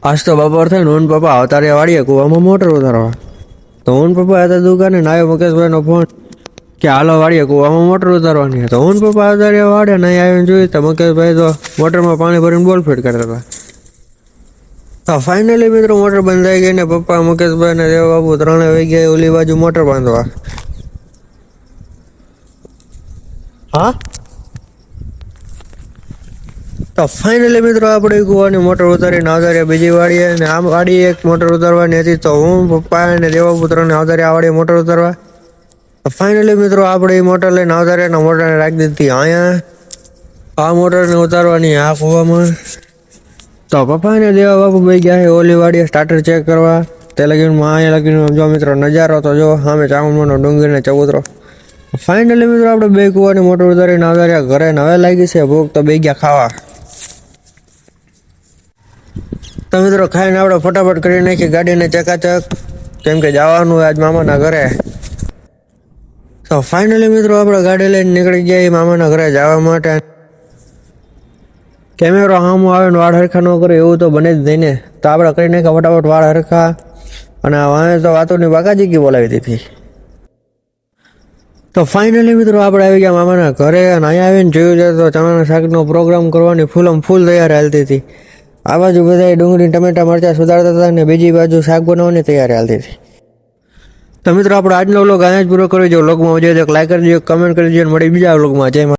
આજ તો બપોર થઈને હું ને પપ્પા અવતારે વાળીએ કૂવામાં મોટર ઉતારવા. તો હું ને પપ્પા હતા દુકાને ને આવ્યો મુકેશભાઈનો ફોન કે હાલો વાળીએ કૂવામાં મોટર ઉતારવાની. તો હું ને પપ્પા અવતારે વાળે નહીં આવીને જોયું તો મુકેશભાઈ તો મોટરમાં પાણી ભરીને બોલ ફિટ કરતા હતા. તો ફાઇનલી મિત્રો મોટર બંધ થઈ ગઈ ને પપ્પા મુકેશભાઈ ને દેવ બાબુ ત્રણે વહી ગયા ઓલી બાજુ મોટર બાંધવા. હા તો ફાઇનલી મિત્રો આપણે કૂવાની મોટર ઉતારીને આવતા બીજી વાડીએ અને આ વાડી એક મોટર ઉતારવાની હતી. તો હું પપ્પા અને દેવા પુત્રને આવતા આ વાડીએ મોટર ઉતારવા. ફાઇનલી મિત્રો આપણે એ મોટર લઈને આવતા રહ્યા અને મોટરને રાખી દીધી અહીંયા આ મોટરને ઉતારવાની આ કૂવામાં. તો પપ્પા ને દેવા બાપુ ભાઈ ગયા છે ઓલી વાડીએ સ્ટાર્ટર ચેક કરવા. તે લગીનમાં અહીંયા લગીને જો મિત્રો નજારો તો જો સામે ચામુંડાનો ડુંગર ને ચબૂતરો. ફાઇનલી મિત્રો આપણે બે કૂવાની મોટર ઉતારીને આવતા રહ્યા ઘરે ને હવે લાગી છે ભૂખ તો બે ગયા ખાવા. તો મિત્રો ખાઈને આપણે ફટાફટ કરી નાખી ગાડીને ચકાચક કેમ કે જવાનું આજ મામાના ઘરે. તો ફાઇનલી મિત્રો આપણે ગાડી લઈને નીકળી ગયા મામાના ઘરે જવા માટે. કેમેરો સામું આવે ને વાળ હરખા ન કરે એવું તો બને જ નહીં ને. તો આપણે કરી નાખ્યા ફટાફટ વાળ હરખા અને વાંહે તો વાતોની બાકાજી કી બોલાવી દીધી. તો ફાઇનલી મિત્રો આપણે આવી ગયા મામાના ઘરે અને અહીંયા આવીને જોયું છે તો ચણાના શાકનો પ્રોગ્રામ કરવાની ફૂલ તૈયારી હાલતી હતી. આ બાજુ બધા ડુંગળી ટમેટા મરચાં સુધારતા હતા અને બીજી બાજુ શાક બનાવવાની તૈયારી હાલતી હતી. તો મિત્રો આપણે આજનો વ્લોગ અહીંયા જ પૂરો કરી જો વ્લોગમાં મજા આવે તો લાઈક કરજો કમેન્ટ કરજો અને મળી બીજા વ્લોગમાં જય